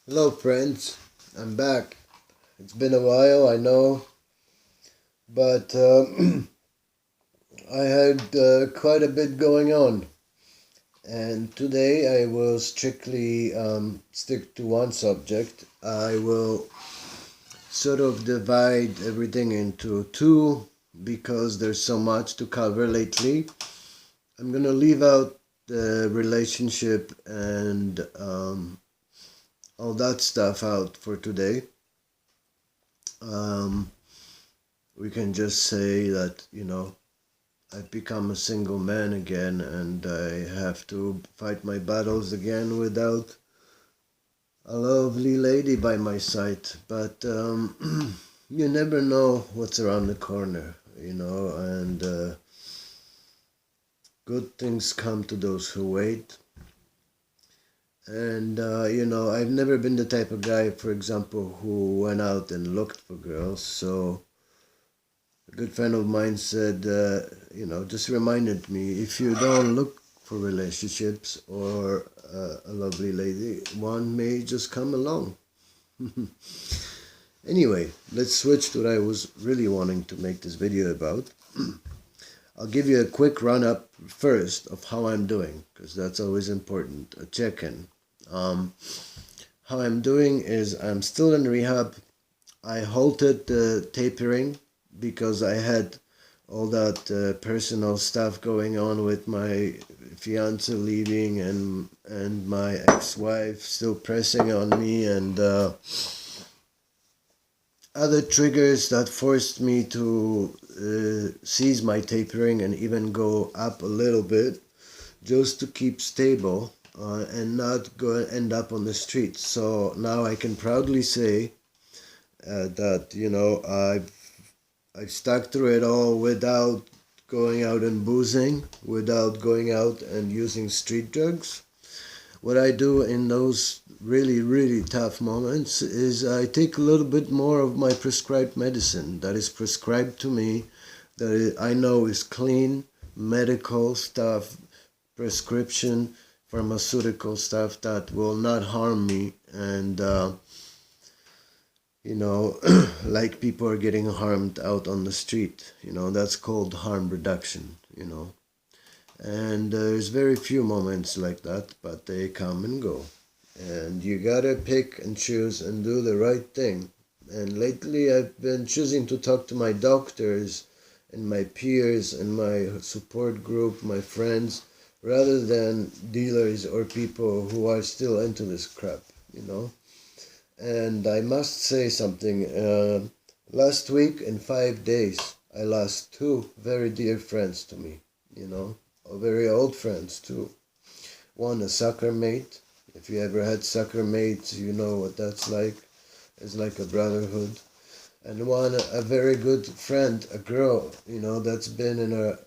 Hello friends, I'm back. It's been a while, I know, but I had quite a bit going on. And today I will strictly stick to one subject. I will sort of divide everything into two because there's so much to cover lately. I'm going to leave out the relationship and all that stuff out for today. Um, we can just say that, I've become a single man again and I have to fight my battles again without a lovely lady by my side. But you never know what's around the corner, and good things come to those who wait. And, I've never been the type of guy, for example, who went out and looked for girls. So a good friend of mine said, just reminded me, if you don't look for relationships or a lovely lady, one may just come along. Anyway, let's switch to what I was really wanting to make this video about. I'll give you a quick run-up first of how I'm doing, because that's always important, a check-in. How I'm doing is I'm still in rehab. I halted the tapering because I had all that personal stuff going on with my fiance leaving and my ex-wife still pressing on me, and other triggers that forced me to cease my tapering and even go up a little bit just to keep stable and not go and end up on the streets. So now I can proudly say that I've stuck through it all without going out and boozing, without going out and using street drugs. What I do in those really, really tough moments is I take a little bit more of my prescribed medicine that is prescribed to me, that I know is clean, medical stuff, prescription, pharmaceutical stuff that will not harm me, and like people are getting harmed out on the street. That's called harm reduction, And there's very few moments like that, but they come and go. And you gotta pick and choose and do the right thing. And lately I've been choosing to talk to my doctors and my peers and my support group, my friends, rather than dealers or people who are still into this crap, And I must say something. Last week, in 5 days, I lost two very dear friends to me, very old friends too. One, a soccer mate. If you ever had soccer mates, you know what that's like. It's like a brotherhood. And one, a very good friend, a girl, that's been in a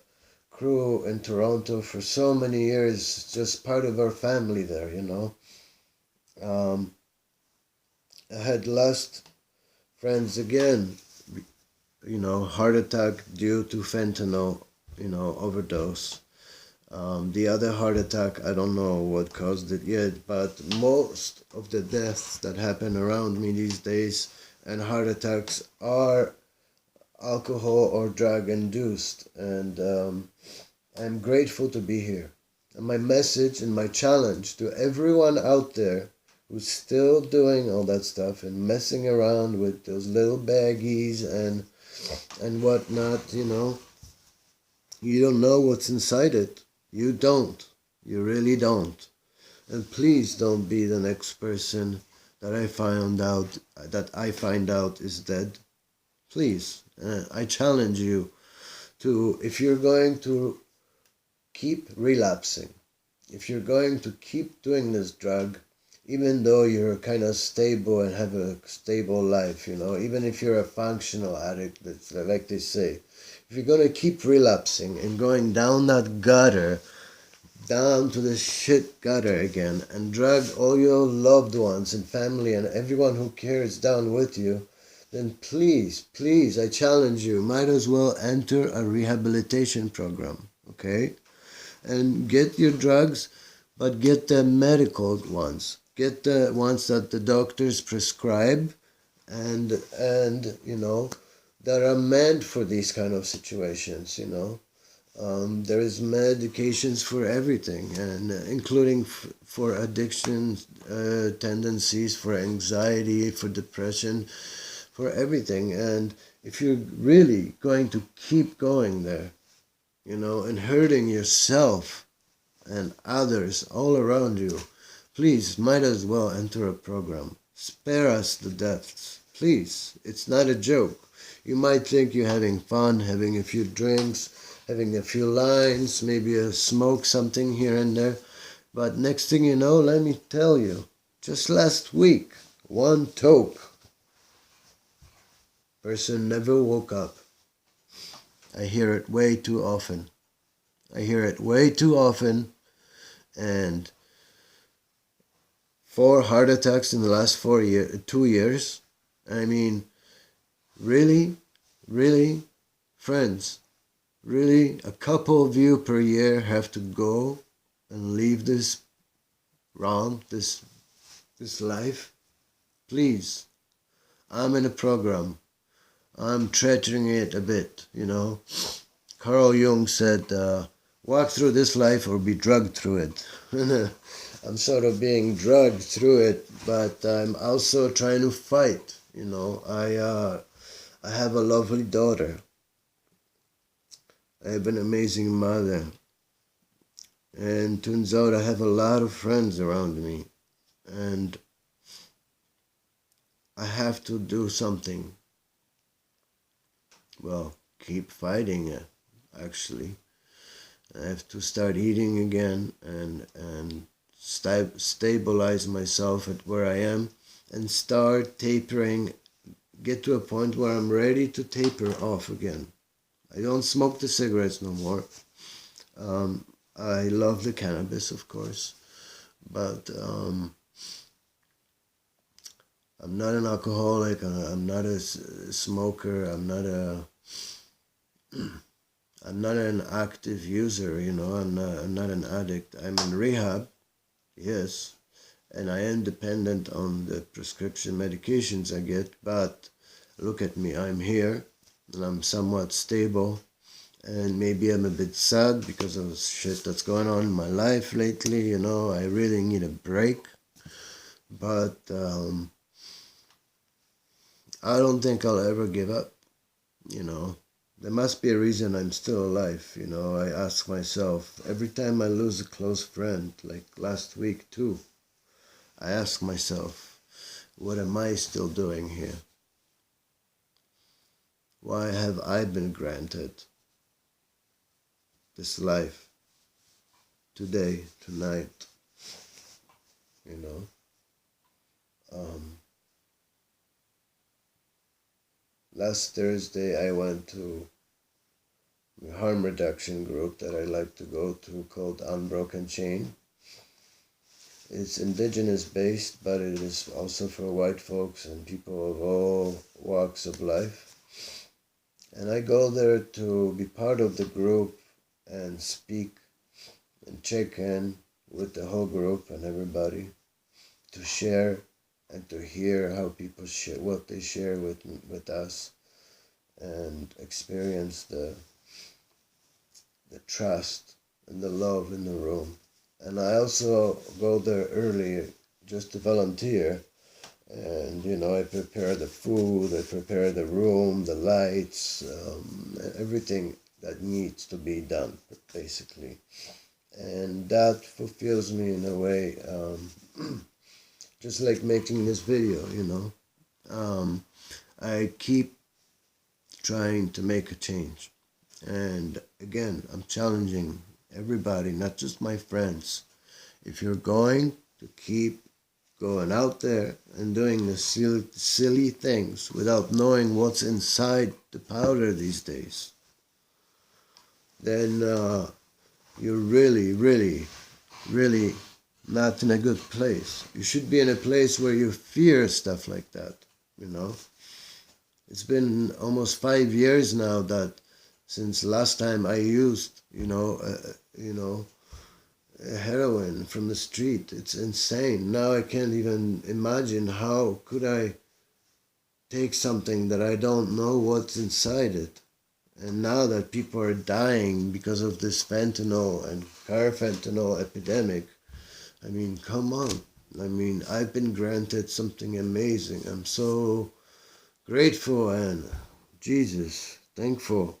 crew in Toronto for so many years, just part of our family there, I had lost friends again, heart attack due to fentanyl, overdose. The other heart attack, I don't know what caused it yet, but most of the deaths that happen around me these days and heart attacks are alcohol or drug induced, and I'm grateful to be here. And my message and my challenge to everyone out there who's still doing all that stuff and messing around with those little baggies and whatnot, you don't know what's inside it. You don't. You really don't. And please don't be the next person that I find out is dead. Please, I challenge you to, if you're going to keep relapsing, if you're going to keep doing this drug, even though you're kind of stable and have a stable life, even if you're a functional addict, that's like they say, if you're going to keep relapsing and going down that gutter, down to the shit gutter again, and drag all your loved ones and family and everyone who cares down with you, then please, please, I challenge you, might as well enter a rehabilitation program, okay? And get your drugs, but get the medical ones. get the ones that the doctors prescribe, and that are meant for these kind of situations. There is medications for everything, and including for addiction tendencies, for anxiety, for depression, for everything. And if you're really going to keep going there, and hurting yourself and others all around you, please, might as well enter a program. Spare us the deaths, please. It's not a joke. You might think you're having fun, having a few drinks, having a few lines, maybe a smoke, something here and there. But next thing you know, let me tell you, just last week, one toke person never woke up. I hear it way too often. And 4 heart attacks in the last 2 years. I mean, really, friends, really, a couple of you per year have to go and leave this realm, this life? Please, I'm in a program. I'm treasuring it a bit, Carl Jung said, walk through this life or be drugged through it. I'm sort of being drugged through it, but I'm also trying to fight. I have a lovely daughter. I have an amazing mother. And turns out I have a lot of friends around me. And I have to do something. Well, keep fighting it, actually. I have to start eating again and stabilize myself at where I am and start tapering, get to a point where I'm ready to taper off again. I don't smoke the cigarettes no more. I love the cannabis, of course, but I'm not an alcoholic, I'm not a smoker, I'm not an active user, I'm not an addict. I'm in rehab, yes, and I am dependent on the prescription medications I get, but look at me, I'm here, and I'm somewhat stable, and maybe I'm a bit sad because of shit that's going on in my life lately, I really need a break, but I don't think I'll ever give up, There must be a reason I'm still alive, I ask myself, every time I lose a close friend, like last week too, I ask myself, what am I still doing here? Why have I been granted this life today, tonight, Last Thursday I went to a harm reduction group that I like to go to called Unbroken Chain. It's indigenous based, but it is also for white folks and people of all walks of life. And I go there to be part of the group and speak and check in with the whole group and everybody, to share and to hear how people share, what they share with us, and experience the trust and the love in the room. And I also go there early just to volunteer, and I prepare the food, I prepare the room, the lights, everything that needs to be done, basically. And that fulfills me in a way, just like making this video, I keep trying to make a change. And again, I'm challenging everybody, not just my friends. If you're going to keep going out there and doing the silly things without knowing what's inside the powder these days, then you're really not in a good place. You should be in a place where you fear stuff like that, It's been almost 5 years now that since last time I used, heroin from the street. It's insane. Now I can't even imagine how could I take something that I don't know what's inside it. And now that people are dying because of this fentanyl and carfentanil epidemic, I mean, come on. I mean, I've been granted something amazing. I'm so grateful and Jesus, thankful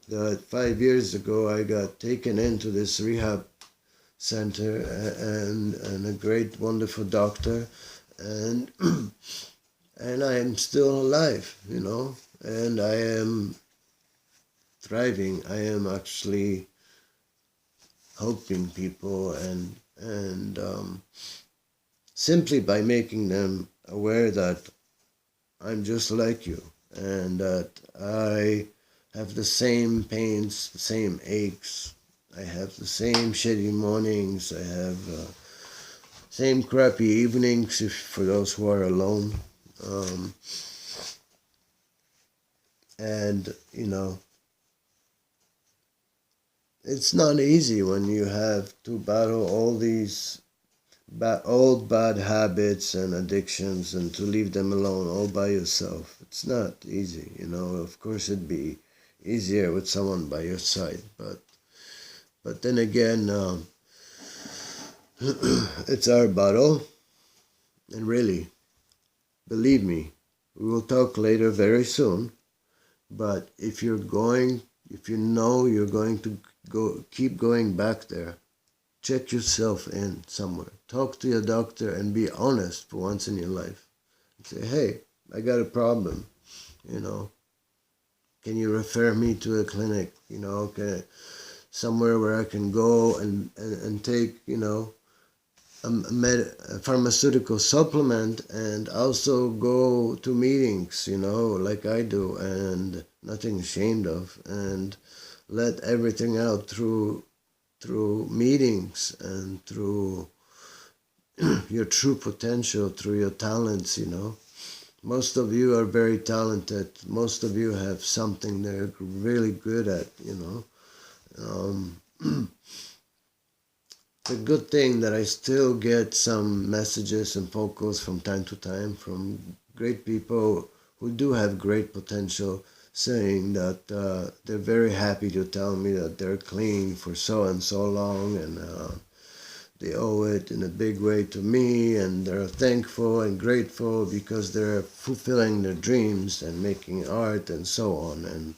that 5 years ago I got taken into this rehab center and a great, wonderful doctor, and and I am still alive, and I am thriving. I am actually helping people and simply by making them aware that I'm just like you and that I have the same pains, the same aches. I have the same shitty mornings. I have same crappy evenings for those who are alone. Um, and, it's not easy when you have to battle all these old bad habits and addictions and to leave them alone all by yourself. It's not easy, Of course, it'd be easier with someone by your side, but then again, it's our battle, and really, believe me, we will talk later very soon. But if you know you're going to keep going back there, check yourself in somewhere. Talk to your doctor and be honest for once in your life. Say, hey, I got a problem, Can you refer me to a clinic, somewhere where I can go and take, a pharmaceutical supplement and also go to meetings, like I do, and nothing ashamed of, and let everything out through meetings and through your true potential, through your talents, Most of you are very talented. Most of you have something they're really good at, It's a good thing that I still get some messages and phone calls from time to time from great people who do have great potential, saying that they're very happy to tell me that they're clean for so and so long, and they owe it in a big way to me, and they're thankful and grateful because they're fulfilling their dreams and making art and so on, and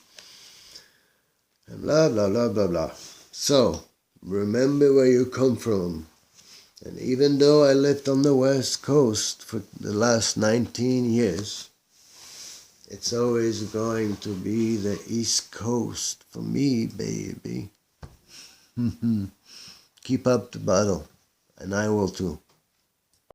blah, blah, blah, blah, blah. So, remember where you come from. And even though I lived on the West Coast for the last 19 years, it's always going to be the East Coast for me, baby. Keep up the battle, and I will too.